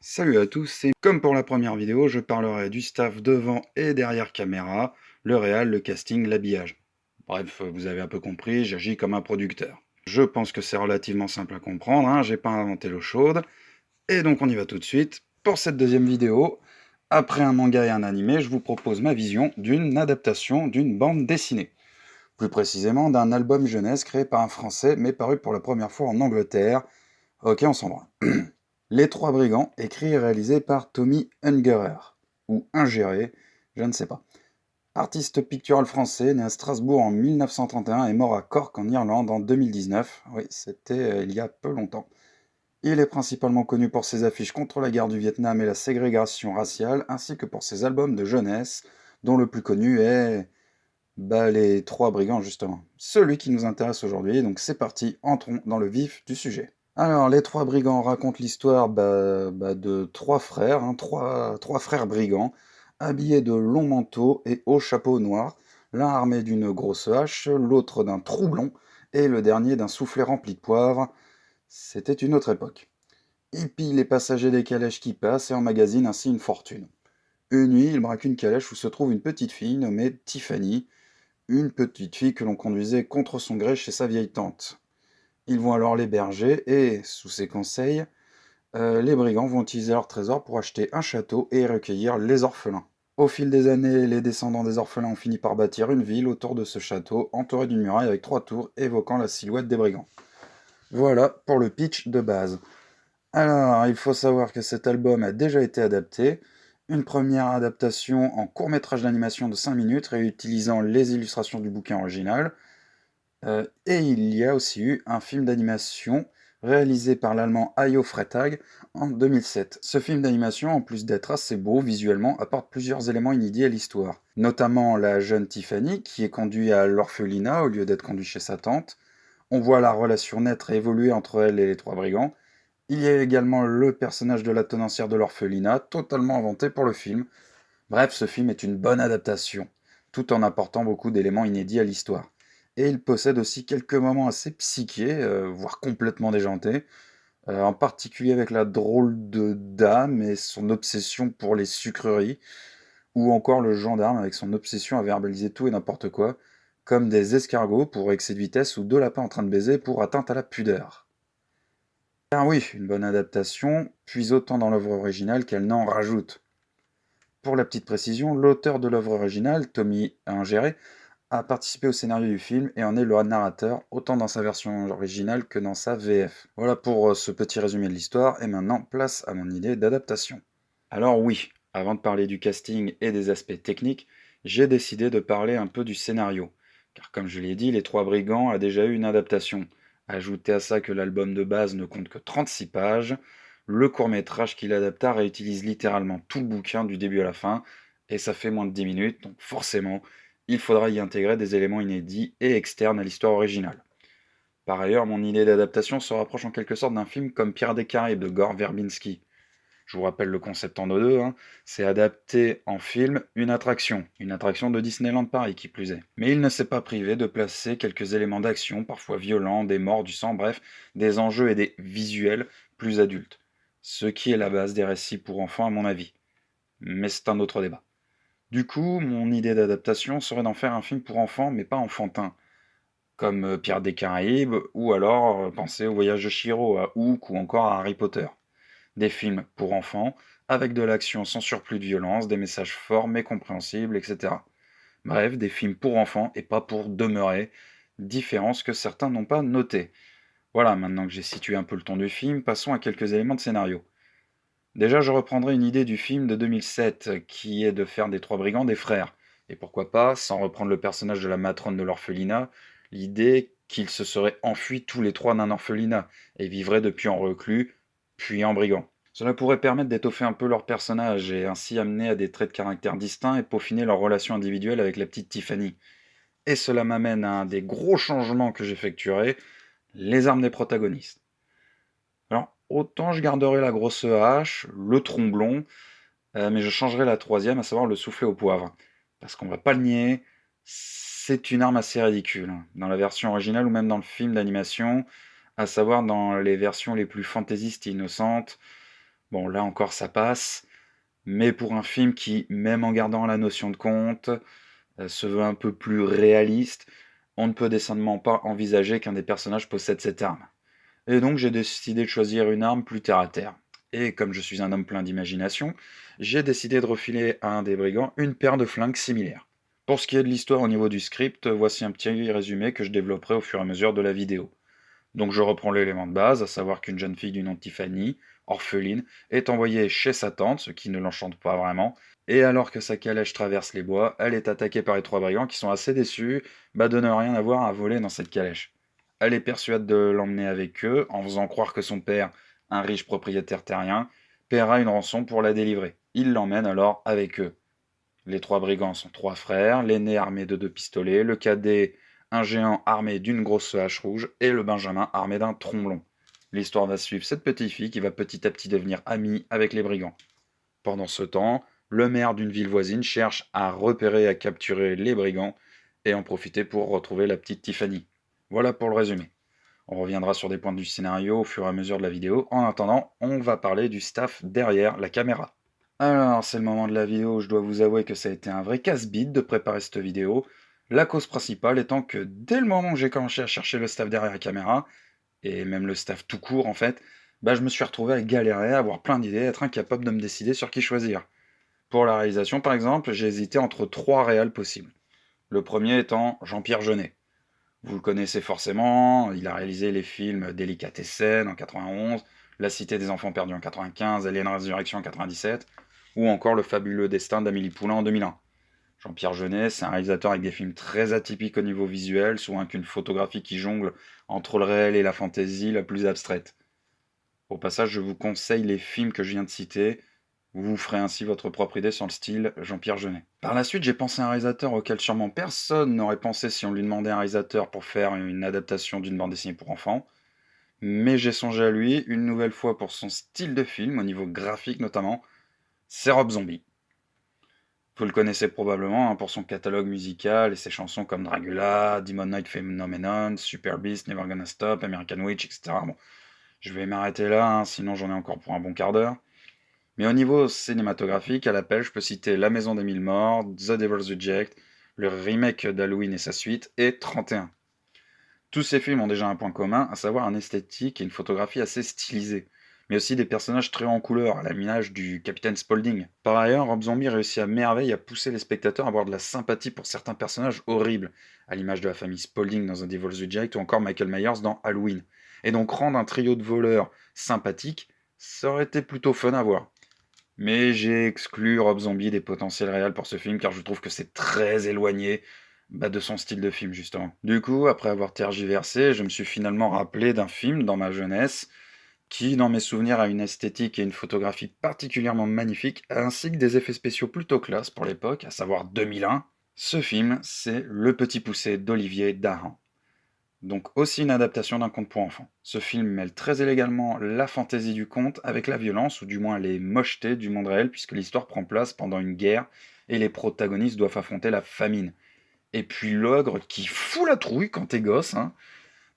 Salut à tous, et comme pour la première vidéo, je parlerai du staff devant et derrière caméra, le réal, le casting, l'habillage. Bref, vous avez un peu compris, j'agis comme un producteur. Je pense que c'est relativement simple à comprendre, hein, j'ai pas inventé l'eau chaude, et donc on y va tout de suite. Pour cette deuxième vidéo, après un manga et un animé, je vous propose ma vision d'une adaptation d'une bande dessinée. Plus précisément d'un album jeunesse créé par un Français, mais paru pour la première fois en Angleterre. Ok, on s'en va. Les Trois Brigands, écrit et réalisé par Tommy Ungerer, ou Ingéré, je ne sais pas. Artiste pictural français, né à Strasbourg en 1931 et mort à Cork en Irlande en 2019. Oui, c'était il y a peu longtemps. Il est principalement connu pour ses affiches contre la guerre du Vietnam et la ségrégation raciale, ainsi que pour ses albums de jeunesse, dont le plus connu est Les Trois Brigands, justement. Celui qui nous intéresse aujourd'hui, donc c'est parti, entrons dans le vif du sujet. Alors, les Trois Brigands racontent l'histoire de trois frères, hein, trois frères brigands, habillés de longs manteaux et hauts chapeaux noirs, l'un armé d'une grosse hache, l'autre d'un troublon, et le dernier d'un soufflet rempli de poivre. C'était une autre époque. Ils pillent les passagers des calèches qui passent et emmagasinent ainsi une fortune. Une nuit, ils braquent une calèche où se trouve une petite fille nommée Tiffany, une petite fille que l'on conduisait contre son gré chez sa vieille tante. Ils vont alors l'héberger et, sous ses conseils, les brigands vont utiliser leur trésor pour acheter un château et recueillir les orphelins. Au fil des années, les descendants des orphelins ont fini par bâtir une ville autour de ce château, entourée d'une muraille avec 3 tours évoquant la silhouette des brigands. Voilà pour le pitch de base. Alors, il faut savoir que cet album a déjà été adapté. Une première adaptation en court-métrage d'animation de 5 minutes, réutilisant les illustrations du bouquin original. Et il y a aussi eu un film d'animation réalisé par l'allemand Hayo Freitag en 2007. Ce film d'animation, en plus d'être assez beau visuellement, apporte plusieurs éléments inédits à l'histoire. Notamment la jeune Tiffany, qui est conduite à l'orphelinat au lieu d'être conduite chez sa tante. On voit la relation naître et évoluer entre elle et les trois brigands. Il y a également le personnage de la tenancière de l'orphelinat, totalement inventé pour le film. Bref, ce film est une bonne adaptation, tout en apportant beaucoup d'éléments inédits à l'histoire. Et il possède aussi quelques moments assez psychés, voire complètement déjantés, en particulier avec la drôle de dame et son obsession pour les sucreries, ou encore le gendarme avec son obsession à verbaliser tout et n'importe quoi, comme des escargots pour excès de vitesse ou deux lapins en train de baiser pour atteinte à la pudeur. Ah oui, une bonne adaptation, puis autant dans l'œuvre originale qu'elle n'en rajoute. Pour la petite précision, l'auteur de l'œuvre originale, Tommy Ingéré, a participé au scénario du film et en est le narrateur, autant dans sa version originale que dans sa VF. Voilà pour ce petit résumé de l'histoire, et maintenant place à mon idée d'adaptation. Alors oui, avant de parler du casting et des aspects techniques, j'ai décidé de parler un peu du scénario. Car comme je l'ai dit, Les Trois Brigands a déjà eu une adaptation. Ajoutez à ça que l'album de base ne compte que 36 pages, le court-métrage qu'il adapta réutilise littéralement tout le bouquin du début à la fin, et ça fait moins de 10 minutes, donc forcément, il faudra y intégrer des éléments inédits et externes à l'histoire originale. Par ailleurs, mon idée d'adaptation se rapproche en quelque sorte d'un film comme Pirates des Caraïbes de Gore Verbinski. Je vous rappelle le concept en deux, hein. C'est adapter en film une attraction de Disneyland Paris qui plus est. Mais il ne s'est pas privé de placer quelques éléments d'action, parfois violents, des morts, du sang, bref, des enjeux et des visuels plus adultes. Ce qui est la base des récits pour enfants à mon avis. Mais c'est un autre débat. Du coup, mon idée d'adaptation serait d'en faire un film pour enfants, mais pas enfantin, comme Pirates des Caraïbes, ou alors penser au voyage de Chihiro, à Hook ou encore à Harry Potter. Des films pour enfants, avec de l'action sans surplus de violence, des messages forts mais compréhensibles, etc. Bref, des films pour enfants et pas pour demeurer, différence que certains n'ont pas notée. Voilà, maintenant que j'ai situé un peu le ton du film, passons à quelques éléments de scénario. Déjà, je reprendrai une idée du film de 2007, qui est de faire des trois brigands des frères. Et pourquoi pas, sans reprendre le personnage de la matrone de l'orphelinat, l'idée qu'ils se seraient enfuis tous les trois d'un orphelinat, et vivraient depuis en reclus, puis en brigands. Cela pourrait permettre d'étoffer un peu leur personnage, et ainsi amener à des traits de caractère distincts et peaufiner leur relation individuelle avec la petite Tiffany. Et cela m'amène à un des gros changements que j'effectuerai, les armes des protagonistes. Alors, autant je garderai la grosse hache, le tromblon, mais je changerai la troisième, à savoir le soufflet au poivre. Parce qu'on va pas le nier, c'est une arme assez ridicule. Dans la version originale ou même dans le film d'animation, à savoir dans les versions les plus fantaisistes et innocentes, Bon, là encore, ça passe, mais pour un film qui, même en gardant la notion de conte, se veut un peu plus réaliste, on ne peut décemment pas envisager qu'un des personnages possède cette arme. Et donc j'ai décidé de choisir une arme plus terre à terre. Et comme je suis un homme plein d'imagination, j'ai décidé de refiler à un des brigands une paire de flingues similaires. Pour ce qui est de l'histoire au niveau du script, voici un petit résumé que je développerai au fur et à mesure de la vidéo. Donc je reprends l'élément de base, à savoir qu'une jeune fille du nom de Tiffany, orpheline, est envoyée chez sa tante, ce qui ne l'enchante pas vraiment, et alors que sa calèche traverse les bois, elle est attaquée par les trois brigands qui sont assez déçus de ne rien avoir à voler dans cette calèche. Elle est persuade de l'emmener avec eux, en faisant croire que son père, un riche propriétaire terrien, paiera une rançon pour la délivrer. Il l'emmène alors avec eux. Les trois brigands sont trois frères, l'aîné armé de deux pistolets, le cadet un géant armé d'une grosse hache rouge et le benjamin armé d'un tromblon. L'histoire va suivre cette petite fille qui va petit à petit devenir amie avec les brigands. Pendant ce temps, le maire d'une ville voisine cherche à repérer et à capturer les brigands et en profiter pour retrouver la petite Tiffany. Voilà pour le résumé. On reviendra sur des points du scénario au fur et à mesure de la vidéo. En attendant, on va parler du staff derrière la caméra. Alors, c'est le moment de la vidéo où je dois vous avouer que ça a été un vrai casse-bite de préparer cette vidéo. La cause principale étant que dès le moment où j'ai commencé à chercher le staff derrière la caméra, et même le staff tout court en fait, je me suis retrouvé à galérer, à avoir plein d'idées, à être incapable de me décider sur qui choisir. Pour la réalisation par exemple, j'ai hésité entre trois réals possibles. Le premier étant Jean-Pierre Jeunet. Vous le connaissez forcément, il a réalisé les films Délicatessen en 91, La Cité des Enfants Perdus en 95, Alien Resurrection en 97, ou encore Le Fabuleux Destin d'Amélie Poulain en 2001. Jean-Pierre Jeunet, c'est un réalisateur avec des films très atypiques au niveau visuel, souvent qu'une photographie qui jongle entre le réel et la fantaisie la plus abstraite. Au passage, je vous conseille les films que je viens de citer, vous ferez ainsi votre propre idée sur le style Jean-Pierre Jeunet. Par la suite, j'ai pensé à un réalisateur auquel sûrement personne n'aurait pensé si on lui demandait un réalisateur pour faire une adaptation d'une bande dessinée pour enfants. Mais j'ai songé à lui, une nouvelle fois pour son style de film, au niveau graphique notamment, c'est Rob Zombie. Vous le connaissez probablement pour son catalogue musical et ses chansons comme Dragula, Demon Knight Phenomenon, Super Beast, Never Gonna Stop, American Witch, etc. Bon, je vais m'arrêter là, sinon j'en ai encore pour un bon quart d'heure. Mais au niveau cinématographique, à l'appel, je peux citer La Maison des Mille Morts, The Devil's Reject, le remake d'Halloween et sa suite, et 31. Tous ces films ont déjà un point commun, à savoir un esthétique et une photographie assez stylisée, mais aussi des personnages très en couleur, à l'image du Capitaine Spaulding. Par ailleurs, Rob Zombie réussit à merveille à pousser les spectateurs à avoir de la sympathie pour certains personnages horribles, à l'image de la famille Spaulding dans The Devil's Reject ou encore Michael Myers dans Halloween. Et donc rendre un trio de voleurs sympathique, ça aurait été plutôt fun à voir. Mais j'ai exclu Rob Zombie des potentiels réels pour ce film car je trouve que c'est très éloigné de son style de film justement. Du coup, après avoir tergiversé, je me suis finalement rappelé d'un film dans ma jeunesse qui, dans mes souvenirs, a une esthétique et une photographie particulièrement magnifiques ainsi que des effets spéciaux plutôt classe pour l'époque, à savoir 2001. Ce film, c'est Le Petit Poucet d'Olivier Dahan. Donc aussi une adaptation d'un conte pour enfants. Ce film mêle très élégamment la fantaisie du conte avec la violence, ou du moins les mochetés du monde réel, puisque l'histoire prend place pendant une guerre et les protagonistes doivent affronter la famine. Et puis l'ogre qui fout la trouille quand t'es gosse, hein.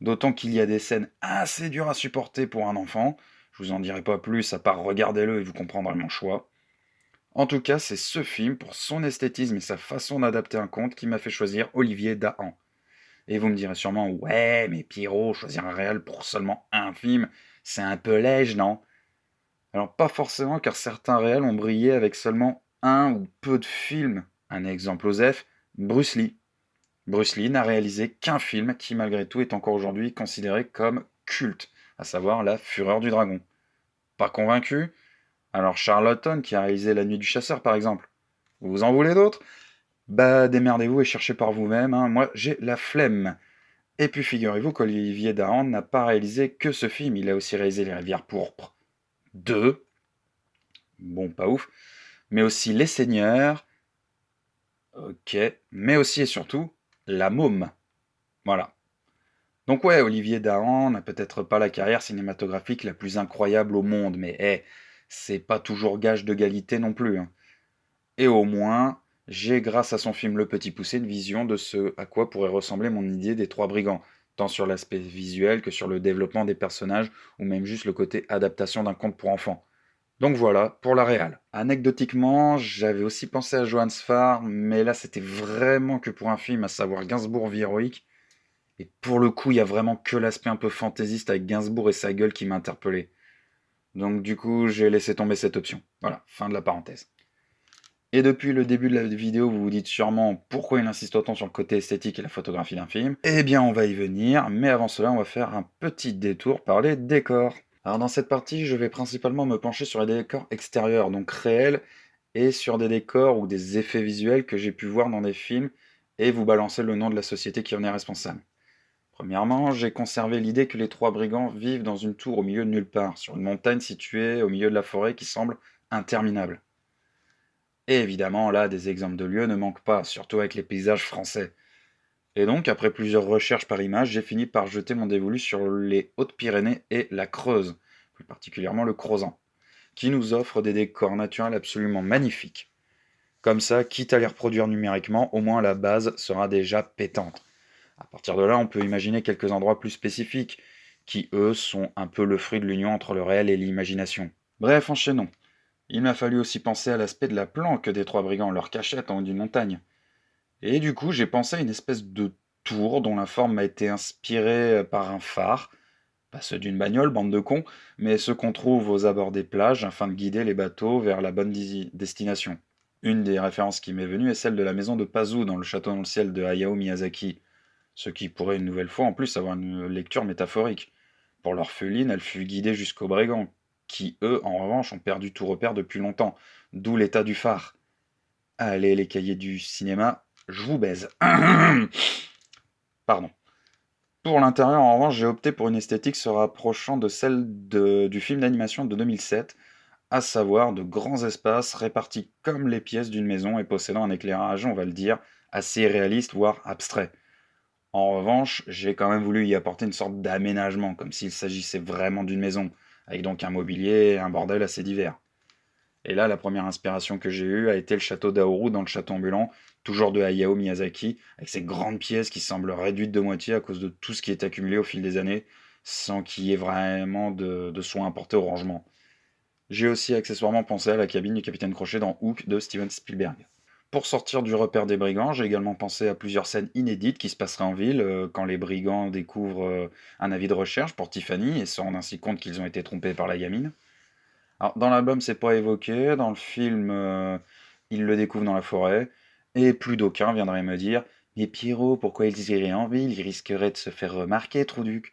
D'autant qu'il y a des scènes assez dures à supporter pour un enfant. Je vous en dirai pas plus, à part regardez-le et vous comprendrez mon choix. En tout cas, c'est ce film, pour son esthétisme et sa façon d'adapter un conte, qui m'a fait choisir Olivier Dahan. Et vous me direz sûrement, ouais, mais Pierrot, choisir un réel pour seulement un film, c'est un peu léger, non? Alors pas forcément, car certains réels ont brillé avec seulement un ou peu de films. Un exemple Osef, Bruce Lee. Bruce Lee n'a réalisé qu'un film qui malgré tout est encore aujourd'hui considéré comme culte, à savoir La Fureur du Dragon. Pas convaincu? Alors Charlton qui a réalisé La Nuit du Chasseur par exemple. Vous en voulez d'autres? Démerdez-vous et cherchez par vous-même, hein. Moi j'ai la flemme. Et puis figurez-vous qu'Olivier Dahan n'a pas réalisé que ce film, il a aussi réalisé Les Rivières Pourpres 2, bon pas ouf, mais aussi Les Seigneurs, ok, mais aussi et surtout La Môme. Voilà. Donc ouais, Olivier Dahan n'a peut-être pas la carrière cinématographique la plus incroyable au monde, mais c'est pas toujours gage de qualité non plus, hein. Et au moins, j'ai grâce à son film Le Petit Poucet une vision de ce à quoi pourrait ressembler mon idée des Trois Brigands, tant sur l'aspect visuel que sur le développement des personnages, ou même juste le côté adaptation d'un conte pour enfants. Donc voilà, pour la réal. Anecdotiquement, j'avais aussi pensé à Johannes Farr, mais là c'était vraiment que pour un film, à savoir Gainsbourg vie héroïque. Et pour le coup, il y a vraiment que l'aspect un peu fantaisiste avec Gainsbourg et sa gueule qui m'a interpellé. Donc du coup, j'ai laissé tomber cette option. Voilà, fin de la parenthèse. Et depuis le début de la vidéo, vous vous dites sûrement pourquoi il insiste autant sur le côté esthétique et la photographie d'un film. Eh bien, on va y venir, mais avant cela, on va faire un petit détour par les décors. Alors dans cette partie, je vais principalement me pencher sur les décors extérieurs, donc réels, et sur des décors ou des effets visuels que j'ai pu voir dans des films, et vous balancer le nom de la société qui en est responsable. Premièrement, j'ai conservé l'idée que les trois brigands vivent dans une tour au milieu de nulle part, sur une montagne située au milieu de la forêt qui semble interminable. Et évidemment, là, des exemples de lieux ne manquent pas, surtout avec les paysages français. Et donc, après plusieurs recherches par image, j'ai fini par jeter mon dévolu sur les Hautes-Pyrénées et la Creuse, plus particulièrement le Crozant, qui nous offre des décors naturels absolument magnifiques. Comme ça, quitte à les reproduire numériquement, au moins la base sera déjà pétante. À partir de là, on peut imaginer quelques endroits plus spécifiques, qui eux sont un peu le fruit de l'union entre le réel et l'imagination. Bref, enchaînons. Il m'a fallu aussi penser à l'aspect de la planque des trois brigands, leur cachette en haut d'une montagne. Et du coup, j'ai pensé à une espèce de tour dont la forme m'a été inspirée par un phare, pas ceux d'une bagnole, bande de cons, mais ceux qu'on trouve aux abords des plages afin de guider les bateaux vers la bonne destination. Une des références qui m'est venue est celle de la maison de Pazu dans le château dans le ciel de Hayao Miyazaki, ce qui pourrait une nouvelle fois en plus avoir une lecture métaphorique. Pour l'orpheline, elle fut guidée jusqu'aux brigands, qui eux, en revanche, ont perdu tout repère depuis longtemps, d'où l'état du phare. Allez, les cahiers du cinéma, je vous baise. Pardon. Pour l'intérieur, en revanche, j'ai opté pour une esthétique se rapprochant de celle du film d'animation de 2007, à savoir de grands espaces répartis comme les pièces d'une maison et possédant un éclairage, on va le dire, assez réaliste, voire abstrait. En revanche, j'ai quand même voulu y apporter une sorte d'aménagement, comme s'il s'agissait vraiment d'une maison, avec donc un mobilier et un bordel assez divers. Et là, la première inspiration que j'ai eue a été le château d'Aoru dans le château ambulant, toujours de Hayao Miyazaki, avec ses grandes pièces qui semblent réduites de moitié à cause de tout ce qui est accumulé au fil des années, sans qu'il y ait vraiment de soins apportés au rangement. J'ai aussi accessoirement pensé à la cabine du capitaine Crochet dans Hook de Steven Spielberg. Pour sortir du repère des brigands, j'ai également pensé à plusieurs scènes inédites qui se passeraient en ville, quand les brigands découvrent un avis de recherche pour Tiffany et se rendent ainsi compte qu'ils ont été trompés par la gamine. Alors, dans l'album, c'est pas évoqué, dans le film, ils le découvrent dans la forêt, et plus d'aucun viendrait me dire: «Mais Pierrot, pourquoi ils iraient en ville? Ils risqueraient de se faire remarquer, Trouduc.»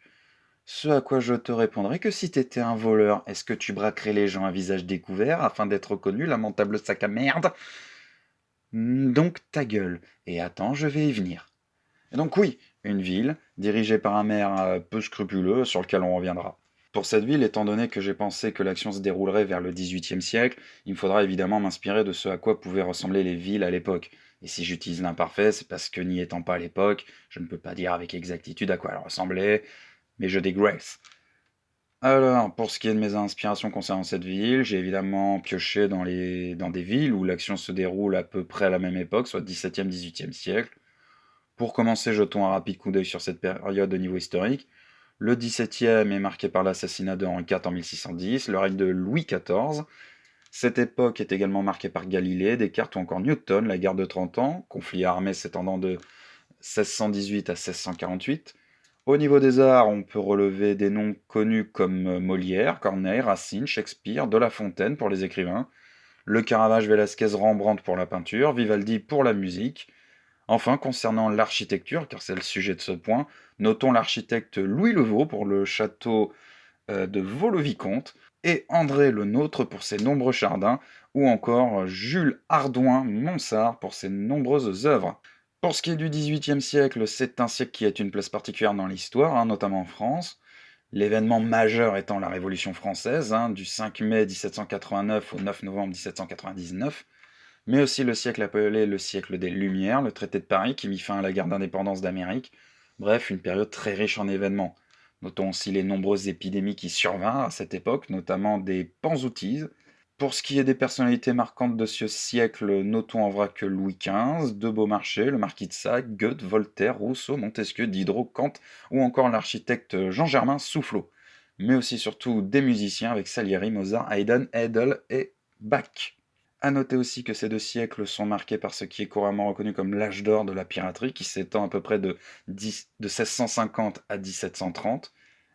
Ce à quoi je te répondrai que si t'étais un voleur, est-ce que tu braquerais les gens à visage découvert afin d'être reconnu, lamentable sac à merde? Donc ta gueule, et attends, je vais y venir. Et donc oui, une ville, dirigée par un maire peu scrupuleux, sur lequel on reviendra. Pour cette ville, étant donné que j'ai pensé que l'action se déroulerait vers le XVIIIe siècle, il me faudra évidemment m'inspirer de ce à quoi pouvaient ressembler les villes à l'époque. Et si j'utilise l'imparfait, c'est parce que n'y étant pas à l'époque, je ne peux pas dire avec exactitude à quoi elle ressemblait, mais je digresse. Alors, pour ce qui est de mes inspirations concernant cette ville, j'ai évidemment pioché dans des villes où l'action se déroule à peu près à la même époque, soit 17e, 18e siècle. Pour commencer, jetons un rapide coup d'œil sur cette période au niveau historique. Le XVIIe est marqué par l'assassinat de Henri IV en 1610, le règne de Louis XIV. Cette époque est également marquée par Galilée, Descartes ou encore Newton, la guerre de 30 ans, conflit armé s'étendant de 1618 à 1648. Au niveau des arts, on peut relever des noms connus comme Molière, Corneille, Racine, Shakespeare, De La Fontaine pour les écrivains, le Caravage, Velázquez, Rembrandt pour la peinture, Vivaldi pour la musique. Enfin, concernant l'architecture, car c'est le sujet de ce point, notons l'architecte Louis Levaux pour le château de Vaux-le-Vicomte et André Le Nôtre pour ses nombreux jardins, ou encore Jules Hardouin Monsart pour ses nombreuses œuvres. Pour ce qui est du XVIIIe siècle, c'est un siècle qui a une place particulière dans l'histoire, hein, notamment en France. L'événement majeur étant la Révolution française, hein, du 5 mai 1789 au 9 novembre 1799, mais aussi le siècle appelé le siècle des Lumières, le traité de Paris qui mit fin à la guerre d'indépendance d'Amérique. Bref, une période très riche en événements. Notons aussi les nombreuses épidémies qui survinrent à cette époque, notamment des panzoutises. Pour ce qui est des personnalités marquantes de ce siècle, notons en vrac que Louis XV, de Beaumarchais, le marquis de Sade, Goethe, Voltaire, Rousseau, Montesquieu, Diderot, Kant ou encore l'architecte Jean-Germain Soufflot. mais aussi surtout des musiciens avec Salieri, Mozart, Haydn, Handel et Bach. À noter aussi que ces 2 siècles sont marqués par ce qui est couramment reconnu comme l'âge d'or de la piraterie, qui s'étend à peu près de 1650 à 1730.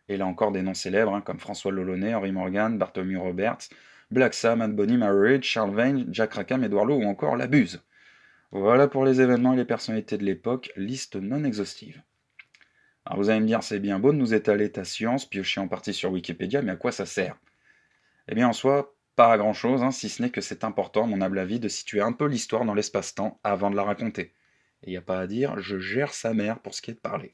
Et là encore des noms célèbres, comme François Lolaunay, Henry Morgan, Bartholomew Roberts, Black Sam, Anne Bonny, Mary Read, Charles Vane, Jack Rackham, Edward Lowe ou encore La Buse. Voilà pour les événements et les personnalités de l'époque, liste non exhaustive. Alors vous allez me dire, c'est bien beau de nous étaler ta science, piocher en partie sur Wikipédia, mais à quoi ça sert? Eh bien en soi, pas à grand chose, si ce n'est que c'est important, à mon humble avis, de situer un peu l'histoire dans l'espace-temps avant de la raconter. Et y a pas à dire, je gère sa mère pour ce qui est de parler.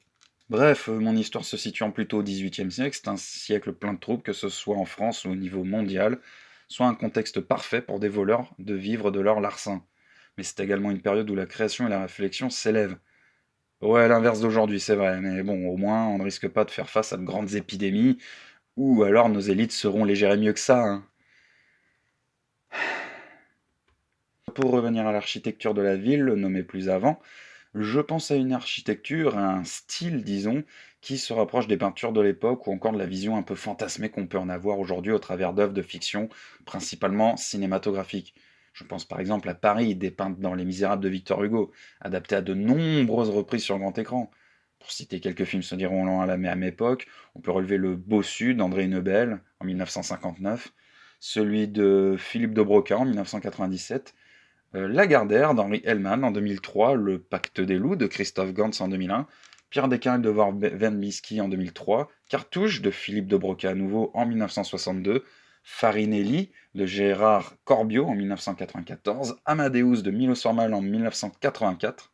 Bref, mon histoire se situant plutôt au XVIIIe siècle, c'est un siècle plein de troubles, que ce soit en France ou au niveau mondial, soit un contexte parfait pour des voleurs de vivre de leur larcin. Mais c'est également une période où la création et la réflexion s'élèvent. Ouais, l'inverse d'aujourd'hui, c'est vrai, mais bon, au moins, on ne risque pas de faire face à de grandes épidémies, ou alors nos élites seront les gérer mieux que ça. Pour revenir à l'architecture de la ville, nommée plus avant, je pense à une architecture, à un style, disons, qui se rapproche des peintures de l'époque ou encore de la vision un peu fantasmée qu'on peut en avoir aujourd'hui au travers d'œuvres de fiction, principalement cinématographiques. Je pense par exemple à Paris, dépeinte dans Les Misérables de Victor Hugo, adaptée à de nombreuses reprises sur grand écran. Pour citer quelques films se déroulant à la même époque, on peut relever Le Bossu d'André Nebel en 1959, celui de Philippe de Broca en 1997, Lagardère d'Henri Hellman en 2003, Le Pacte des loups de Christophe Gans en 2001, Pierre Descartes de Verbinski en 2003, Cartouche de Philippe de Broca à nouveau en 1962, Farinelli de Gérard Corbiot en 1994, Amadeus de Milos Forman en 1984,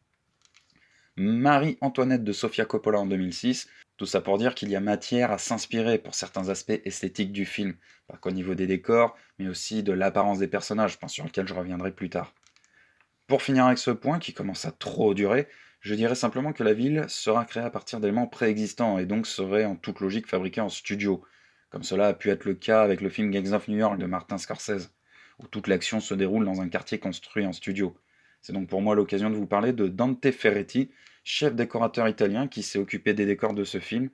Marie-Antoinette de Sofia Coppola en 2006. Tout ça pour dire qu'il y a matière à s'inspirer pour certains aspects esthétiques du film, pas qu'au niveau des décors, mais aussi de l'apparence des personnages, point sur lequel je reviendrai plus tard. Pour finir avec ce point, qui commence à trop durer, je dirais simplement que la ville sera créée à partir d'éléments préexistants et donc serait en toute logique fabriquée en studio, comme cela a pu être le cas avec le film Gangs of New York de Martin Scorsese, où toute l'action se déroule dans un quartier construit en studio. C'est donc pour moi l'occasion de vous parler de Dante Ferretti, chef décorateur italien qui s'est occupé des décors de ce film,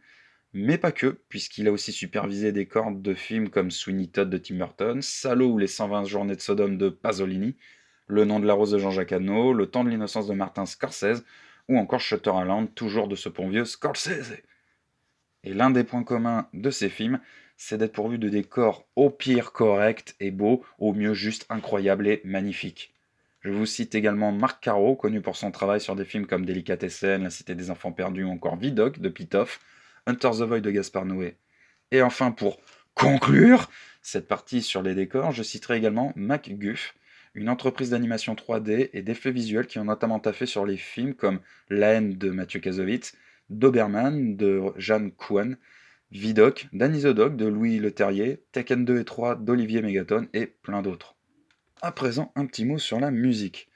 mais pas que, puisqu'il a aussi supervisé des décors de films comme Sweeney Todd de Tim Burton, Salo ou Les 120 journées de Sodome de Pasolini, Le nom de la rose de Jean-Jacques Hano, Le temps de l'innocence de Martin Scorsese, ou encore Shutter Island, toujours de ce bon vieux Scorsese. Et l'un des points communs de ces films, c'est d'être pourvu de décors au pire corrects et beaux, au mieux juste incroyables et magnifiques. Je vous cite également Marc Caro, connu pour son travail sur des films comme Délicatessen, La Cité des Enfants Perdus ou encore Vidocq de Pitoff, Hunter the Void de Gaspard Noé. Et enfin, pour conclure cette partie sur les décors, je citerai également MacGuff, une entreprise d'animation 3D et d'effets visuels qui ont notamment taffé sur les films comme La haine de Mathieu Kassovitz, Doberman de Jeanne Couen, Vidocq, Danny the Dog de Louis Leterrier, Tekken 2 et 3 d'Olivier Mégaton et plein d'autres. À présent, un petit mot sur la musique.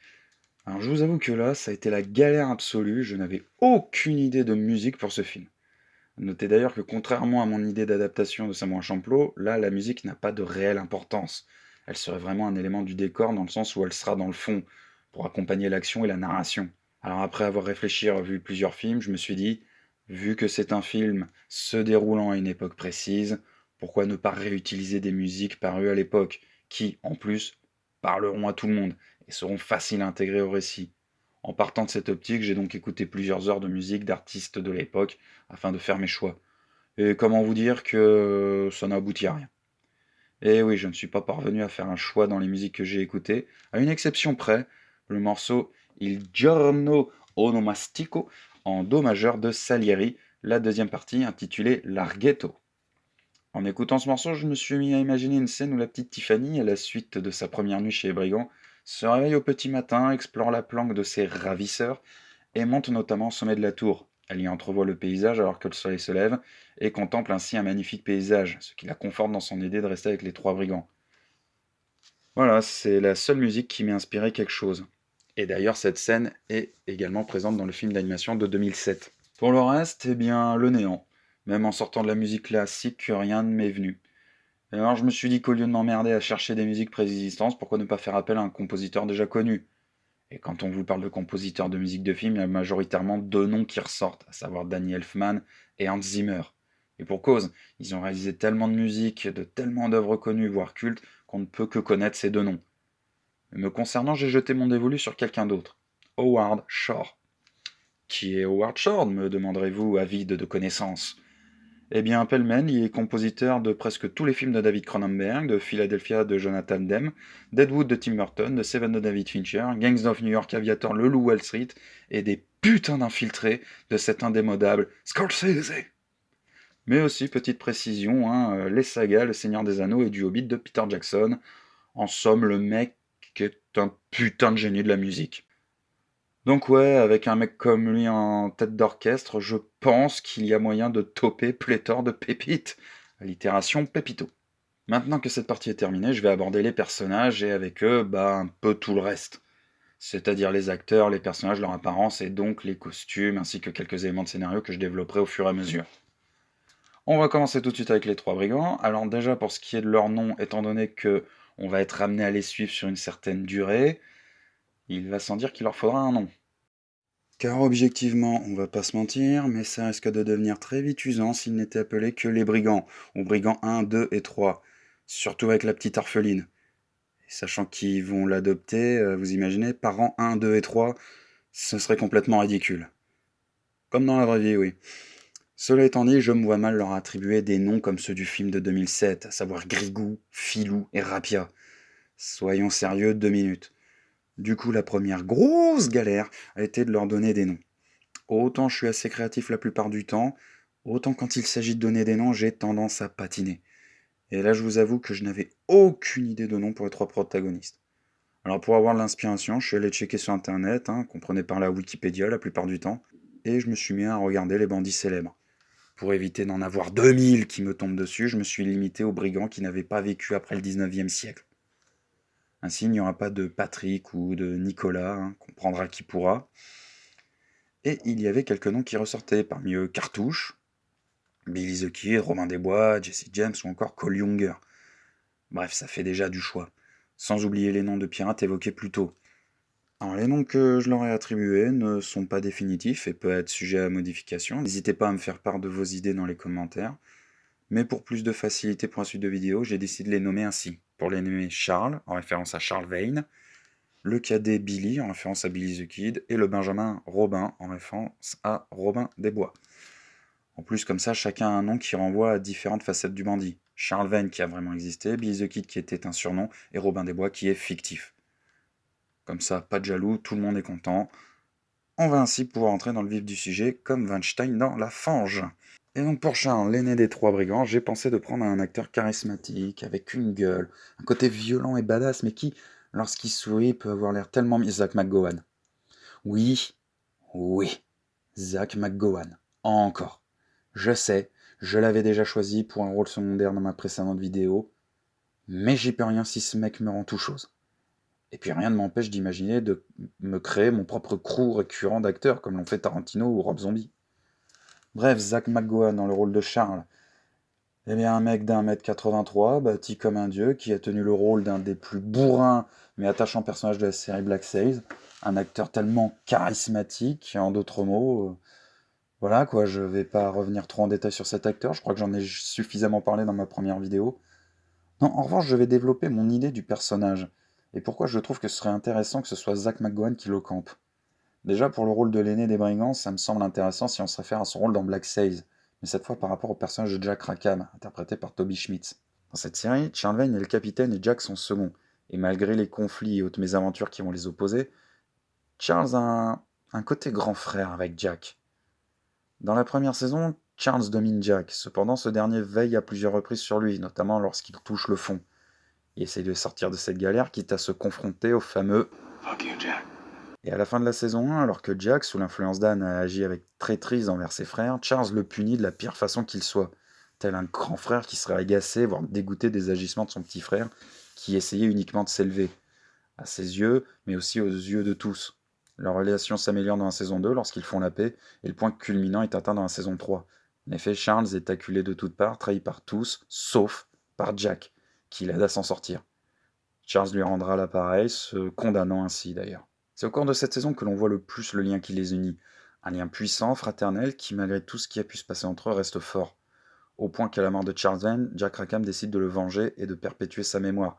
Alors je vous avoue que là, ça a été la galère absolue, je n'avais aucune idée de musique pour ce film. Notez d'ailleurs que contrairement à mon idée d'adaptation de Samoa Champloo, là la musique n'a pas de réelle importance. Elle serait vraiment un élément du décor dans le sens où elle sera dans le fond, pour accompagner l'action et la narration. Alors après avoir réfléchi et revu plusieurs films, je me suis dit, vu que c'est un film se déroulant à une époque précise, pourquoi ne pas réutiliser des musiques parues à l'époque, qui, en plus, parleront à tout le monde et seront faciles à intégrer au récit. En partant de cette optique, j'ai donc écouté plusieurs heures de musique d'artistes de l'époque afin de faire mes choix. Et comment vous dire que ça n'a abouti à rien. Et oui, je ne suis pas parvenu à faire un choix dans les musiques que j'ai écoutées, à une exception près, le morceau Il giorno onomastico en do majeur de Salieri, la deuxième partie intitulée Larghetto. En écoutant ce morceau, je me suis mis à imaginer une scène où la petite Tiffany, à la suite de sa première nuit chez les brigands, se réveille au petit matin, explore la planque de ses ravisseurs et monte notamment au sommet de la tour. Elle y entrevoit le paysage alors que le soleil se lève et contemple ainsi un magnifique paysage, ce qui la conforte dans son idée de rester avec les trois brigands. Voilà, c'est la seule musique qui m'a inspiré quelque chose. Et d'ailleurs, cette scène est également présente dans le film d'animation de 2007. Pour le reste, eh bien, le néant. Même en sortant de la musique classique, rien ne m'est venu. Et alors je me suis dit qu'au lieu de m'emmerder à chercher des musiques préexistantes, pourquoi ne pas faire appel à un compositeur déjà connu? Et quand on vous parle de compositeurs de musique de film, il y a majoritairement deux noms qui ressortent, à savoir Danny Elfman et Hans Zimmer. Et pour cause, ils ont réalisé tellement de musique, de tellement d'œuvres connues, voire cultes, qu'on ne peut que connaître ces deux noms. Mais me concernant, j'ai jeté mon dévolu sur quelqu'un d'autre. Howard Shore. Qui est Howard Shore, me demanderez-vous, avide de connaissances? Eh bien, pêle-mêle, il est compositeur de presque tous les films de David Cronenberg, de Philadelphia de Jonathan Demme, Deadwood de Tim Burton, de Seven de David Fincher, Gangs of New York, Aviator, Le Loup Wall Street, et des putains d'infiltrés de cet indémodable Scorsese. Mais aussi, petite précision, hein, les sagas, Le Seigneur des Anneaux et du Hobbit de Peter Jackson. En somme, le mec est un putain de génie de la musique. Donc ouais, avec un mec comme lui en tête d'orchestre, je pense qu'il y a moyen de toper pléthore de pépites. Allitération pépito. Maintenant que cette partie est terminée, je vais aborder les personnages et avec eux, un peu tout le reste. C'est-à-dire les acteurs, les personnages, leur apparence et donc les costumes, ainsi que quelques éléments de scénario que je développerai au fur et à mesure. On va commencer tout de suite avec les trois brigands. Alors déjà pour ce qui est de leur nom, étant donné que on va être amené à les suivre sur une certaine durée, il va sans dire qu'il leur faudra un nom. Car objectivement, on va pas se mentir, mais ça risque de devenir très vite usant s'ils n'étaient appelés que les brigands, ou brigands 1, 2 et 3, surtout avec la petite orpheline. Et sachant qu'ils vont l'adopter, vous imaginez, parents 1, 2 et 3, ce serait complètement ridicule. Comme dans la vraie vie, oui. Cela étant dit, je me vois mal leur attribuer des noms comme ceux du film de 2007, à savoir Grigou, Filou et Rapia. Soyons sérieux 2 minutes. Du coup, la première grosse galère a été de leur donner des noms. Autant je suis assez créatif la plupart du temps, autant quand il s'agit de donner des noms, j'ai tendance à patiner. Et là, je vous avoue que je n'avais aucune idée de nom pour les trois protagonistes. Alors pour avoir de l'inspiration, je suis allé checker sur internet, comprenez par là Wikipédia la plupart du temps, et je me suis mis à regarder les bandits célèbres. Pour éviter d'en avoir 2000 qui me tombent dessus, je me suis limité aux brigands qui n'avaient pas vécu après le 19e siècle. Ainsi, il n'y aura pas de Patrick ou de Nicolas, comprendra qui pourra. Et il y avait quelques noms qui ressortaient, parmi eux Cartouche, Billy the Kid, Robin des Bois, Jesse James ou encore Cole Younger. Bref, ça fait déjà du choix. Sans oublier les noms de pirates évoqués plus tôt. Alors les noms que je leur ai attribués ne sont pas définitifs et peuvent être sujets à modification. N'hésitez pas à me faire part de vos idées dans les commentaires. Mais pour plus de facilité pour la suite de vidéo, j'ai décidé de les nommer ainsi. Pour les nommer Charles, en référence à Charles Vane, le cadet Billy, en référence à Billy the Kid, et le benjamin Robin, en référence à Robin des Bois. En plus, comme ça, chacun a un nom qui renvoie à différentes facettes du bandit. Charles Vane qui a vraiment existé, Billy the Kid qui était un surnom, et Robin des Bois qui est fictif. Comme ça, pas de jaloux, tout le monde est content. On va ainsi pouvoir entrer dans le vif du sujet, comme Weinstein dans La Fange. Et donc pour Charles, l'aîné des trois brigands, j'ai pensé de prendre un acteur charismatique, avec une gueule, un côté violent et badass, mais qui, lorsqu'il sourit, peut avoir l'air tellement... Zach McGowan. Oui, oui, Zach McGowan. Encore. Je sais, je l'avais déjà choisi pour un rôle secondaire dans ma précédente vidéo, mais j'y peux rien si ce mec me rend tout chose. Et puis rien ne m'empêche d'imaginer de me créer mon propre crew récurrent d'acteurs, comme l'ont fait Tarantino ou Rob Zombie. Bref, Zach McGowan dans le rôle de Charles. Eh bien, un mec d'1m83, bâti comme un dieu, qui a tenu le rôle d'un des plus bourrins mais attachants personnages de la série Black Sails. Un acteur tellement charismatique, en d'autres mots. Voilà quoi, je vais pas revenir trop en détail sur cet acteur, je crois que j'en ai suffisamment parlé dans ma première vidéo. Non, en revanche, je vais développer mon idée du personnage, et pourquoi je trouve que ce serait intéressant que ce soit Zach McGowan qui le campe. Déjà, pour le rôle de l'aîné des brigands, ça me semble intéressant si on se réfère à son rôle dans Black Sails, mais cette fois par rapport au personnage de Jack Rackham, interprété par Toby Schmitz. Dans cette série, Charles Vane est le capitaine et Jack son second, et malgré les conflits et autres mésaventures qui vont les opposer, Charles a un côté grand frère avec Jack. Dans la première saison, Charles domine Jack, cependant ce dernier veille à plusieurs reprises sur lui, notamment lorsqu'il touche le fond. Il essaye de sortir de cette galère, quitte à se confronter au fameux Fuck you, Jack. Et à la fin de la saison 1, alors que Jack, sous l'influence d'Anne, a agi avec traîtrise envers ses frères, Charles le punit de la pire façon qu'il soit, tel un grand frère qui serait agacé, voire dégoûté des agissements de son petit frère, qui essayait uniquement de s'élever, à ses yeux, mais aussi aux yeux de tous. Leur relation s'améliore dans la saison 2 lorsqu'ils font la paix, et le point culminant est atteint dans la saison 3. En effet, Charles est acculé de toutes parts, trahi par tous, sauf par Jack, qui l'aide à s'en sortir. Charles lui rendra l'appareil, se condamnant ainsi d'ailleurs. C'est au cours de cette saison que l'on voit le plus le lien qui les unit. Un lien puissant, fraternel, qui malgré tout ce qui a pu se passer entre eux reste fort. au point qu'à la mort de Charles Vane, Jack Rackham décide de le venger et de perpétuer sa mémoire,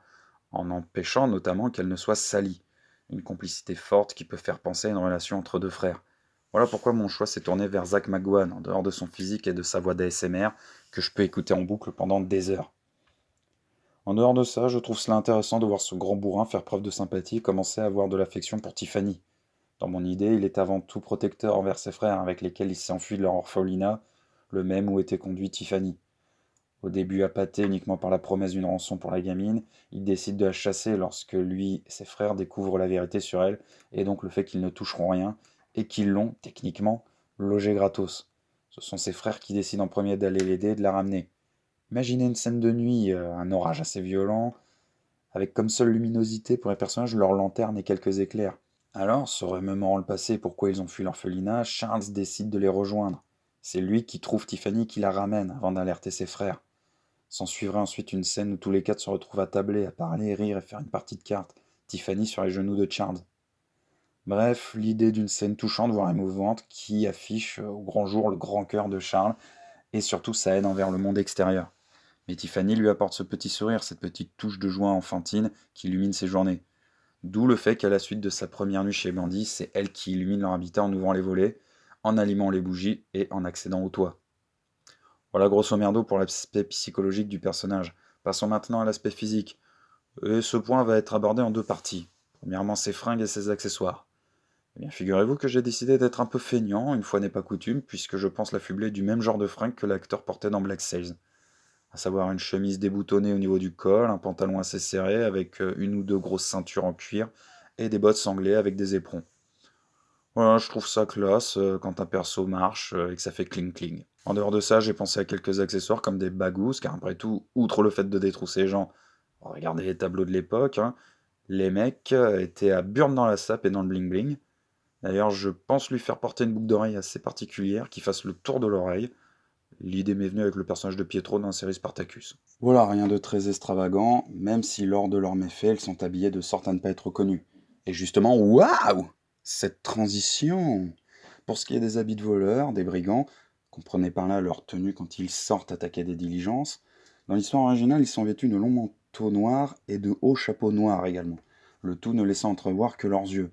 en empêchant notamment qu'elle ne soit salie. Une complicité forte qui peut faire penser à une relation entre deux frères. Voilà pourquoi mon choix s'est tourné vers Zach McGowan, en dehors de son physique et de sa voix d'ASMR, que je peux écouter en boucle pendant des heures. En dehors de ça, je trouve cela intéressant de voir ce grand bourrin faire preuve de sympathie et commencer à avoir de l'affection pour Tiffany. Dans mon idée, il est avant tout protecteur envers ses frères avec lesquels il s'est enfui de leur orphelinat, le même où était conduit Tiffany. Au début appâté uniquement par la promesse d'une rançon pour la gamine, il décide de la chasser lorsque lui et ses frères découvrent la vérité sur elle, et donc le fait qu'ils ne toucheront rien, et qu'ils l'ont, techniquement, logé gratos. Ce sont ses frères qui décident en premier d'aller l'aider et de la ramener. Imaginez une scène de nuit, un orage assez violent, avec comme seule luminosité pour les personnages leur lanterne et quelques éclairs. Alors, se remémorant le passé et pourquoi ils ont fui l'orphelinat, Charles décide de les rejoindre. C'est lui qui trouve Tiffany qui la ramène avant d'alerter ses frères. S'en suivrait ensuite une scène où tous les quatre se retrouvent attablés, à parler, rire et faire une partie de cartes, Tiffany sur les genoux de Charles. Bref, l'idée d'une scène touchante, voire émouvante, qui affiche au grand jour le grand cœur de Charles, et surtout sa haine envers le monde extérieur. Mais Tiffany lui apporte ce petit sourire, cette petite touche de joie enfantine qui illumine ses journées. D'où le fait qu'à la suite de sa première nuit chez Bandit, c'est elle qui illumine leur habitat en ouvrant les volets, en allumant les bougies et en accédant au toit. Voilà grosso merdo pour l'aspect psychologique du personnage. Passons maintenant à l'aspect physique. Et ce point va être abordé en deux parties. Premièrement, ses fringues et ses accessoires. Eh bien, figurez-vous que j'ai décidé d'être un peu feignant, une fois n'est pas coutume, puisque je pense l'affubler du même genre de fringues que l'acteur portait dans Black Sails. À savoir une chemise déboutonnée au niveau du col, un pantalon assez serré avec une ou deux grosses ceintures en cuir, et des bottes sanglées avec des éperons. Voilà, je trouve ça classe quand un perso marche et que ça fait cling-cling. En dehors de ça, j'ai pensé à quelques accessoires comme des bagous, car après tout, outre le fait de détrousser les gens, regardez les tableaux de l'époque, hein, les mecs étaient à burn dans la sape et dans le bling-bling. D'ailleurs, je pense lui faire porter une boucle d'oreille assez particulière qui fasse le tour de l'oreille. L'idée m'est venue avec le personnage de Pietro dans la série Spartacus. Voilà, rien de très extravagant, même si lors de leurs méfaits, ils sont habillés de sorte à ne pas être reconnus. Et justement, waouh! Cette transition! Pour ce qui est des habits de voleurs, des brigands, comprenez par là leur tenue quand ils sortent attaquer des diligences, dans l'histoire originale, ils sont vêtus de longs manteaux noirs et de hauts chapeaux noirs également, le tout ne laissant entrevoir que leurs yeux.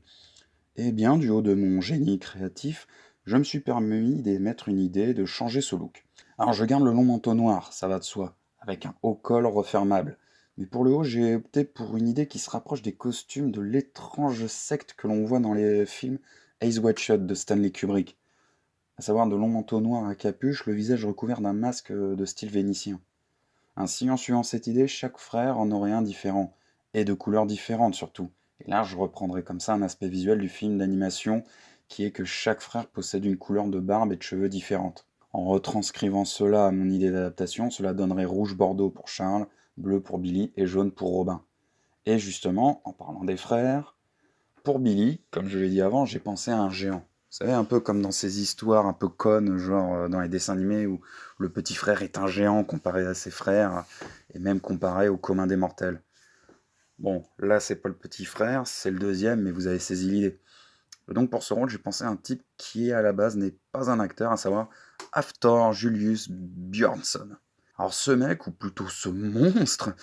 Eh bien, du haut de mon génie créatif, je me suis permis d'émettre une idée de changer ce look. Alors je garde le long manteau noir, ça va de soi, avec un haut col refermable. Mais pour le haut, j'ai opté pour une idée qui se rapproche des costumes de l'étrange secte que l'on voit dans les films Eyes Wide Shut de Stanley Kubrick. À savoir de longs manteaux noirs à capuche, le visage recouvert d'un masque de style vénitien. Ainsi, en suivant cette idée, chaque frère en aurait un différent, et de couleurs différentes surtout. Et là, je reprendrai comme ça un aspect visuel du film d'animation, qui est que chaque frère possède une couleur de barbe et de cheveux différente. En retranscrivant cela à mon idée d'adaptation, cela donnerait rouge-bordeaux pour Charles, bleu pour Billy et jaune pour Robin. Et justement, en parlant des frères, pour Billy, comme je l'ai dit avant, j'ai pensé à un géant. Vous savez, un peu comme dans ces histoires un peu connes, genre dans les dessins animés où le petit frère est un géant comparé à ses frères, et même comparé au commun des mortels. Bon, là c'est pas le petit frère, c'est le deuxième, mais vous avez saisi l'idée. Et donc pour ce rôle, j'ai pensé à un type qui à la base n'est pas un acteur, à savoir Hafthor Julius Björnsson. Alors ce mec, ou plutôt ce monstre,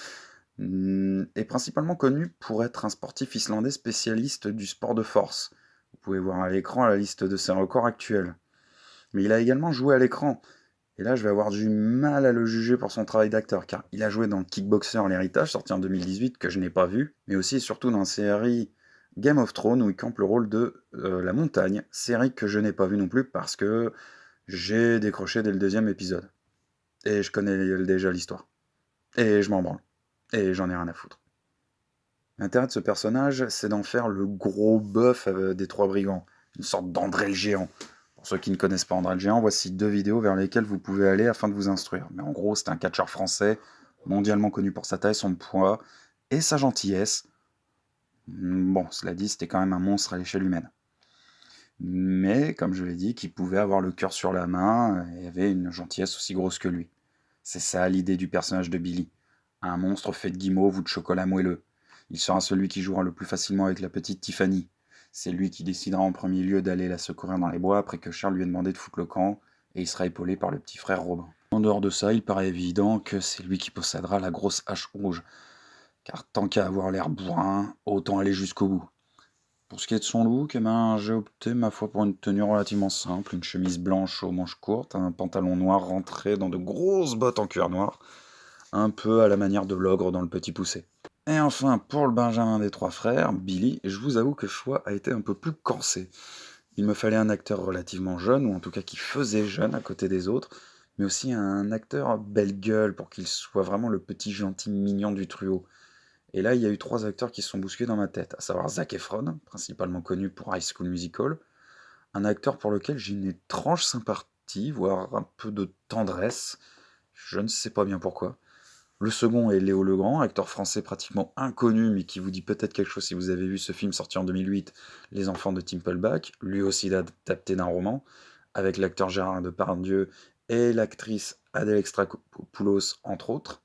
est principalement connu pour être un sportif islandais spécialiste du sport de force. Vous pouvez voir à l'écran la liste de ses records actuels. Mais il a également joué à l'écran. Et là, je vais avoir du mal à le juger pour son travail d'acteur, car il a joué dans Kickboxer l'héritage, sorti en 2018, que je n'ai pas vu, mais aussi et surtout dans la série Game of Thrones, où il campe le rôle de la montagne, série que je n'ai pas vue non plus parce que j'ai décroché dès le deuxième épisode. Et je connais déjà l'histoire. Et je m'en branle. Et j'en ai rien à foutre. L'intérêt de ce personnage, c'est d'en faire le gros bœuf des trois brigands, une sorte d'André le géant. Pour ceux qui ne connaissent pas André le géant, voici deux vidéos vers lesquelles vous pouvez aller afin de vous instruire. Mais en gros, c'est un catcheur français, mondialement connu pour sa taille, son poids et sa gentillesse. Bon, cela dit, c'était quand même un monstre à l'échelle humaine. Mais, comme je l'ai dit, qui pouvait avoir le cœur sur la main et avait une gentillesse aussi grosse que lui. C'est ça l'idée du personnage de Billy. Un monstre fait de guimauve ou de chocolat moelleux. Il sera celui qui jouera le plus facilement avec la petite Tiffany. C'est lui qui décidera en premier lieu d'aller la secourir dans les bois après que Charles lui ait demandé de foutre le camp, et il sera épaulé par le petit frère Robin. En dehors de ça, il paraît évident que c'est lui qui possédera la grosse hache rouge, car tant qu'à avoir l'air bourrin, autant aller jusqu'au bout. Pour ce qui est de son look, eh ben, j'ai opté ma foi pour une tenue relativement simple, une chemise blanche aux manches courtes, un pantalon noir rentré dans de grosses bottes en cuir noir, un peu à la manière de l'ogre dans Le Petit Poucet. Et enfin, pour le Benjamin des trois frères, Billy, je vous avoue que le choix a été un peu plus corsé. Il me fallait un acteur relativement jeune, ou en tout cas qui faisait jeune à côté des autres, mais aussi un acteur belle gueule pour qu'il soit vraiment le petit gentil mignon du trio. Et là, il y a eu trois acteurs qui se sont bousculés dans ma tête, à savoir Zac Efron, principalement connu pour High School Musical, un acteur pour lequel j'ai une étrange sympathie, voire un peu de tendresse, je ne sais pas bien pourquoi. Le second est Léo Legrand, acteur français pratiquement inconnu, mais qui vous dit peut-être quelque chose si vous avez vu ce film sorti en 2008, Les Enfants de Timpleback, lui aussi adapté d'un roman, avec l'acteur Gérard Depardieu et l'actrice Adèle Exarchopoulos, entre autres.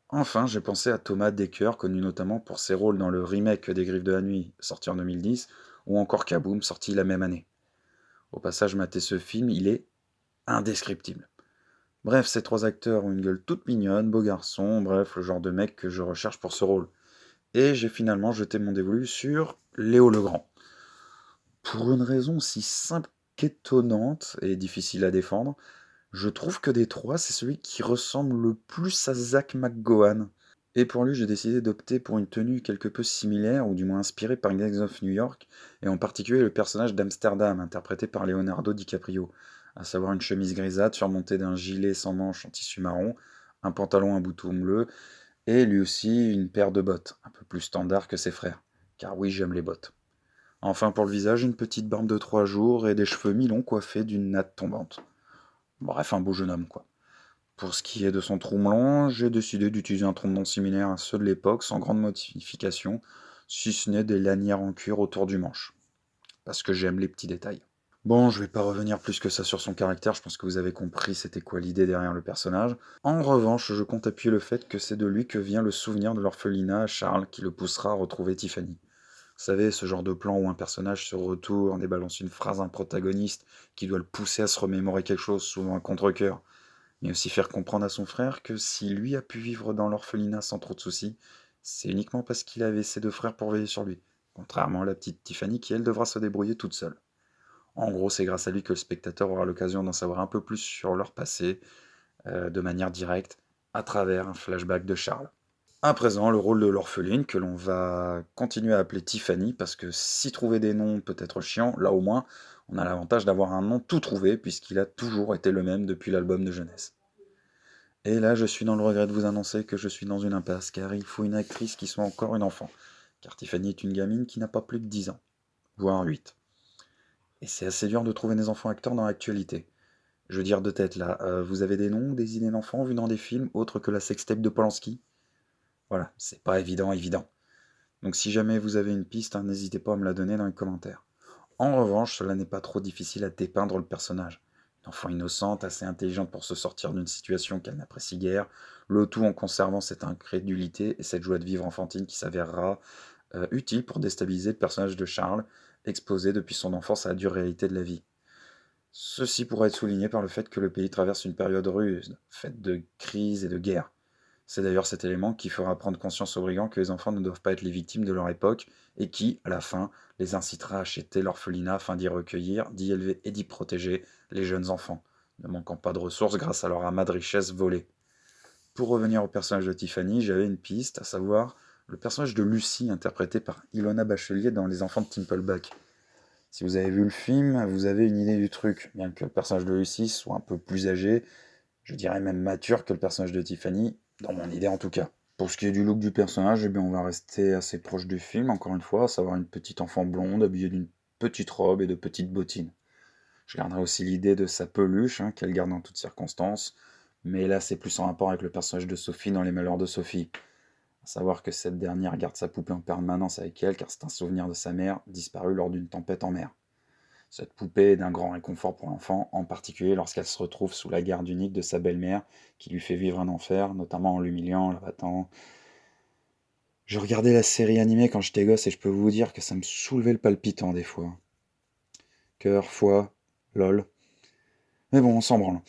Enfin, j'ai pensé à Thomas Dekker, connu notamment pour ses rôles dans le remake des Griffes de la Nuit, sorti en 2010, ou encore Kaboom, sorti la même année. Au passage, mater ce film, il est indescriptible. Bref, ces trois acteurs ont une gueule toute mignonne, beau garçon, bref, le genre de mec que je recherche pour ce rôle. Et j'ai finalement jeté mon dévolu sur Léo Legrand. Pour une raison si simple qu'étonnante et difficile à défendre, je trouve que des trois, c'est celui qui ressemble le plus à Zach McGowan. Et pour lui, j'ai décidé d'opter pour une tenue quelque peu similaire, ou du moins inspirée par Gangs of New York, et en particulier le personnage d'Amsterdam, interprété par Leonardo DiCaprio, à savoir une chemise grisâtre surmontée d'un gilet sans manches en tissu marron, un pantalon à boutons bleus, et lui aussi une paire de bottes, un peu plus standard que ses frères, car oui, j'aime les bottes. Enfin pour le visage, une petite barbe de 3 jours et des cheveux mi-longs coiffés d'une natte tombante. Bref, un beau jeune homme, quoi. Pour ce qui est de son tromblon, j'ai décidé d'utiliser un tromblon similaire à ceux de l'époque, sans grande modification, si ce n'est des lanières en cuir autour du manche, parce que j'aime les petits détails. Bon, je vais pas revenir plus que ça sur son caractère, je pense que vous avez compris c'était quoi l'idée derrière le personnage. En revanche, je compte appuyer le fait que c'est de lui que vient le souvenir de l'orphelinat à Charles qui le poussera à retrouver Tiffany. Vous savez, ce genre de plan où un personnage se retourne et balance une phrase à un protagoniste qui doit le pousser à se remémorer quelque chose, souvent un contre-cœur, mais aussi faire comprendre à son frère que si lui a pu vivre dans l'orphelinat sans trop de soucis, c'est uniquement parce qu'il avait ses deux frères pour veiller sur lui, contrairement à la petite Tiffany qui, elle, devra se débrouiller toute seule. En gros, c'est grâce à lui que le spectateur aura l'occasion d'en savoir un peu plus sur leur passé, de manière directe, à travers un flashback de Charles. À présent, le rôle de l'orpheline, que l'on va continuer à appeler Tiffany, parce que si trouver des noms peut être chiant, là au moins, on a l'avantage d'avoir un nom tout trouvé, puisqu'il a toujours été le même depuis l'album de jeunesse. Et là, je suis dans le regret de vous annoncer que je suis dans une impasse, car il faut une actrice qui soit encore une enfant. Car Tiffany est une gamine qui n'a pas plus de 10 ans, voire 8. Et c'est assez dur de trouver des enfants acteurs dans l'actualité. Je veux dire de tête là, vous avez des noms, des idées d'enfants vus dans des films autres que la sextape de Polanski? Voilà, c'est pas évident. Donc si jamais vous avez une piste, hein, n'hésitez pas à me la donner dans les commentaires. En revanche, cela n'est pas trop difficile à dépeindre le personnage. Une enfant innocente, assez intelligente pour se sortir d'une situation qu'elle n'apprécie guère, le tout en conservant cette incrédulité et cette joie de vivre enfantine qui s'avérera utile pour déstabiliser le personnage de Charles, exposé depuis son enfance à la dure réalité de la vie. Ceci pourrait être souligné par le fait que le pays traverse une période rude, faite de crises et de guerres. C'est d'ailleurs cet élément qui fera prendre conscience aux brigands que les enfants ne doivent pas être les victimes de leur époque et qui, à la fin, les incitera à acheter l'orphelinat afin d'y recueillir, d'y élever et d'y protéger les jeunes enfants, ne manquant pas de ressources grâce à leur amas de richesses volées. Pour revenir au personnage de Tiffany, j'avais une piste, à savoir le personnage de Lucie, interprété par Ilona Bachelier dans Les Enfants de Timpleback. Si vous avez vu le film, vous avez une idée du truc, bien que le personnage de Lucie soit un peu plus âgé, je dirais même mature que le personnage de Tiffany, dans mon idée en tout cas. Pour ce qui est du look du personnage, eh bien on va rester assez proche du film, encore une fois, à savoir une petite enfant blonde habillée d'une petite robe et de petites bottines. Je garderai aussi l'idée de sa peluche, hein, qu'elle garde en toutes circonstances, mais là c'est plus en rapport avec le personnage de Sophie dans Les Malheurs de Sophie. À savoir que cette dernière garde sa poupée en permanence avec elle, car c'est un souvenir de sa mère, disparue lors d'une tempête en mer. Cette poupée est d'un grand réconfort pour l'enfant, en particulier lorsqu'elle se retrouve sous la garde unique de sa belle-mère, qui lui fait vivre un enfer, notamment en l'humiliant, la battant. Je regardais la série animée quand j'étais gosse et je peux vous dire que ça me soulevait le palpitant des fois. Cœur, foie, lol. Mais bon, on s'en branle.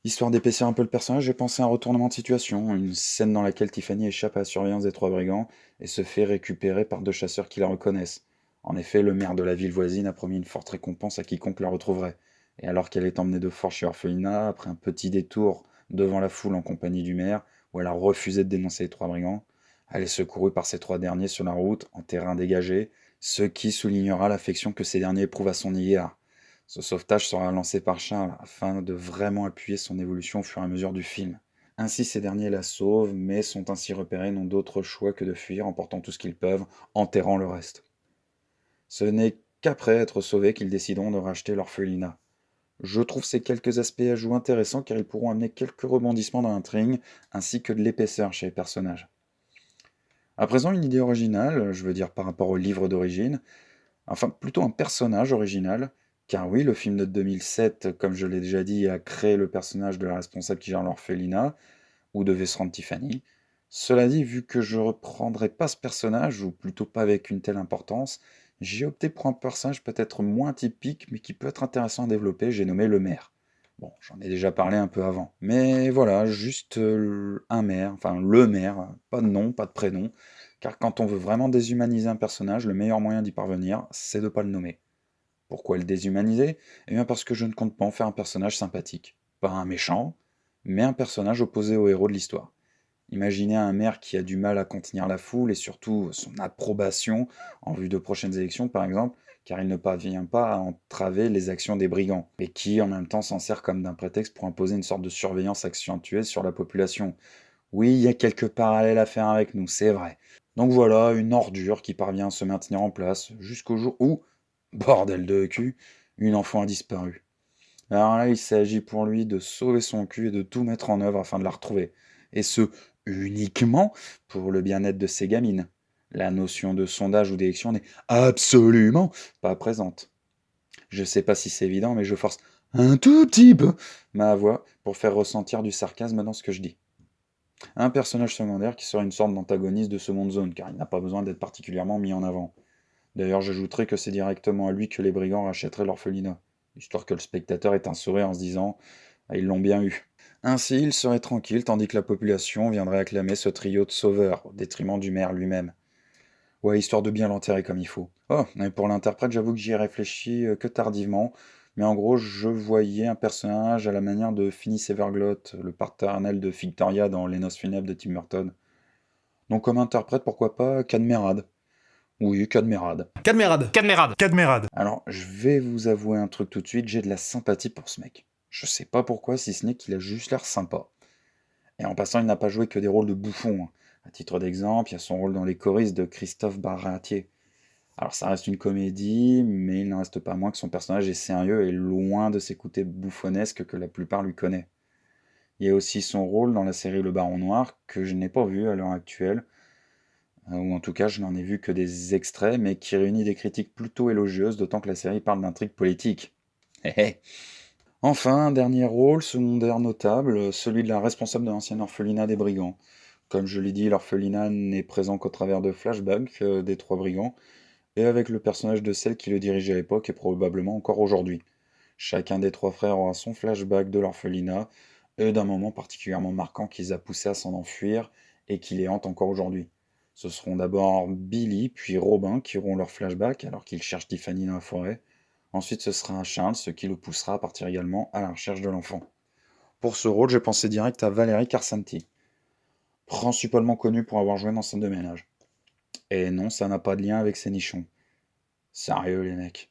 Histoire d'épaissir un peu le personnage, j'ai pensé à un retournement de situation, une scène dans laquelle Tiffany échappe à la surveillance des trois brigands et se fait récupérer par deux chasseurs qui la reconnaissent. En effet, le maire de la ville voisine a promis une forte récompense à quiconque la retrouverait. Et alors qu'elle est emmenée de force chez Orphelina, après un petit détour devant la foule en compagnie du maire, où elle a refusé de dénoncer les trois brigands, elle est secourue par ces trois derniers sur la route, en terrain dégagé, ce qui soulignera l'affection que ces derniers éprouvent à son égard. Ce sauvetage sera lancé par Charles afin de vraiment appuyer son évolution au fur et à mesure du film. Ainsi, ces derniers la sauvent, mais sont ainsi repérés, n'ont d'autre choix que de fuir, emportant tout ce qu'ils peuvent, enterrant le reste. Ce n'est qu'après être sauvés qu'ils décideront de racheter l'orphelinat. Je trouve ces quelques aspects ajouts intéressants car ils pourront amener quelques rebondissements dans l'intrigue, ainsi que de l'épaisseur chez les personnages. À présent, une idée originale, je veux dire par rapport au livre d'origine, enfin plutôt un personnage original, car oui, le film de 2007, comme je l'ai déjà dit, a créé le personnage de la responsable qui gère l'orphelinat, où devait se rendre Tiffany. Cela dit, vu que je reprendrai pas ce personnage, ou plutôt pas avec une telle importance, j'ai opté pour un personnage peut-être moins typique, mais qui peut être intéressant à développer, j'ai nommé le maire. Bon, j'en ai déjà parlé un peu avant. Mais voilà, juste un maire, enfin le maire, pas de nom, pas de prénom, car quand on veut vraiment déshumaniser un personnage, le meilleur moyen d'y parvenir, c'est de pas le nommer. Pourquoi le déshumaniser? Eh bien parce que je ne compte pas en faire un personnage sympathique. Pas un méchant, mais un personnage opposé au héros de l'histoire. Imaginez un maire qui a du mal à contenir la foule et surtout son approbation en vue de prochaines élections, par exemple, car il ne parvient pas à entraver les actions des brigands, et qui en même temps s'en sert comme d'un prétexte pour imposer une sorte de surveillance accentuée sur la population. Oui, il y a quelques parallèles à faire avec nous, c'est vrai. Donc voilà, une ordure qui parvient à se maintenir en place jusqu'au jour où, bordel de cul, une enfant a disparu. Alors là, il s'agit pour lui de sauver son cul et de tout mettre en œuvre afin de la retrouver. Et ce, uniquement pour le bien-être de ses gamines. La notion de sondage ou d'élection n'est absolument pas présente. Je sais pas si c'est évident, mais je force un tout petit peu ma voix pour faire ressentir du sarcasme dans ce que je dis. Un personnage secondaire qui sera une sorte d'antagoniste de Second Zone, car il n'a pas besoin d'être particulièrement mis en avant. D'ailleurs, j'ajouterai que c'est directement à lui que les brigands rachèteraient l'orphelinat, histoire que le spectateur ait un sourire en se disant « Ah, ils l'ont bien eu ». Ainsi, il serait tranquille, tandis que la population viendrait acclamer ce trio de sauveurs, au détriment du maire lui-même. Ouais, histoire de bien l'enterrer comme il faut. Oh, et pour l'interprète, j'avoue que j'y ai réfléchi que tardivement, mais en gros, je voyais un personnage à la manière de Phineas Everglot, le paternel de Victoria dans Les Noces funèbres de Tim Burton. Donc comme interprète, pourquoi pas Cadmerade. Oui, Cadmerade. Cadmerade. Cadmerade. Cadmerade. Alors, je vais vous avouer un truc tout de suite, j'ai de la sympathie pour ce mec. Je sais pas pourquoi, si ce n'est qu'il a juste l'air sympa. Et en passant, il n'a pas joué que des rôles de bouffon, hein. À titre d'exemple, il y a son rôle dans Les Choristes de Christophe Baratier. Alors ça reste une comédie, mais il n'en reste pas moins que son personnage est sérieux et loin de ses côtés bouffonsques que la plupart lui connaît. Il y a aussi son rôle dans la série Le Baron Noir, que je n'ai pas vu à l'heure actuelle, ou en tout cas je n'en ai vu que des extraits, mais qui réunit des critiques plutôt élogieuses, d'autant que la série parle d'intrigue politique. Hé hé. Enfin, un dernier rôle secondaire notable, celui de la responsable de l'ancienne orphelinat des brigands. Comme je l'ai dit, l'orphelinat n'est présent qu'au travers de flashbacks des trois brigands, et avec le personnage de celle qui le dirigeait à l'époque et probablement encore aujourd'hui. Chacun des trois frères aura son flashback de l'orphelinat, et d'un moment particulièrement marquant qui les a poussés à s'en enfuir et qui les hante encore aujourd'hui. Ce seront d'abord Billy puis Robin qui auront leur flashback alors qu'ils cherchent Tiffany dans la forêt. Ensuite, ce sera Charles, ce qui le poussera à partir également à la recherche de l'enfant. Pour ce rôle, j'ai pensé direct à Valérie Carsanti, principalement connue pour avoir joué dans Scène de ménage. Et non, ça n'a pas de lien avec ses nichons. Sérieux, les mecs.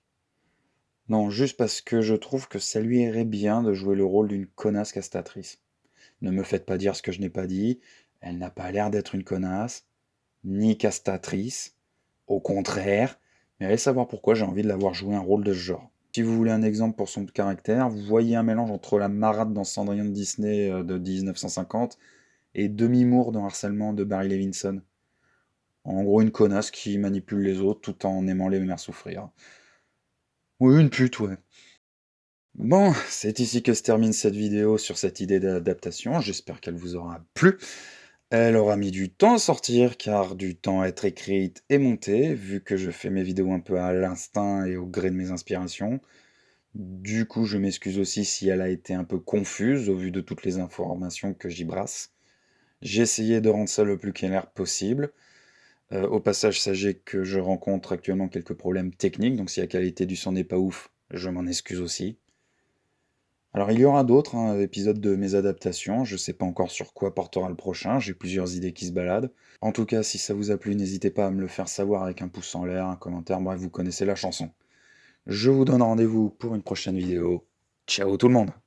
Non, juste parce que je trouve que ça lui irait bien de jouer le rôle d'une connasse castratrice. Ne me faites pas dire ce que je n'ai pas dit, elle n'a pas l'air d'être une connasse, ni castratrice, au contraire, mais allez savoir pourquoi j'ai envie de l'avoir joué un rôle de ce genre. Si vous voulez un exemple pour son caractère, vous voyez un mélange entre la marade dans Cendrillon de Disney de 1950 et Demi Moore dans Harcèlement de Barry Levinson. En gros, une connasse qui manipule les autres tout en aimant les faire souffrir. Oui, une pute, ouais. Bon, c'est ici que se termine cette vidéo sur cette idée d'adaptation. J'espère qu'elle vous aura plu. Elle aura mis du temps à sortir, car du temps à être écrite et montée, vu que je fais mes vidéos un peu à l'instinct et au gré de mes inspirations. Du coup, je m'excuse aussi si elle a été un peu confuse au vu de toutes les informations que j'y brasse. J'ai essayé de rendre ça le plus clair possible. Au passage, sachez que je rencontre actuellement quelques problèmes techniques, donc si la qualité du son n'est pas ouf, je m'en excuse aussi. Alors il y aura d'autres épisodes de mes adaptations, je sais pas encore sur quoi portera le prochain, j'ai plusieurs idées qui se baladent. En tout cas, si ça vous a plu, n'hésitez pas à me le faire savoir avec un pouce en l'air, un commentaire, bref, vous connaissez la chanson. Je vous donne rendez-vous pour une prochaine vidéo. Ciao tout le monde!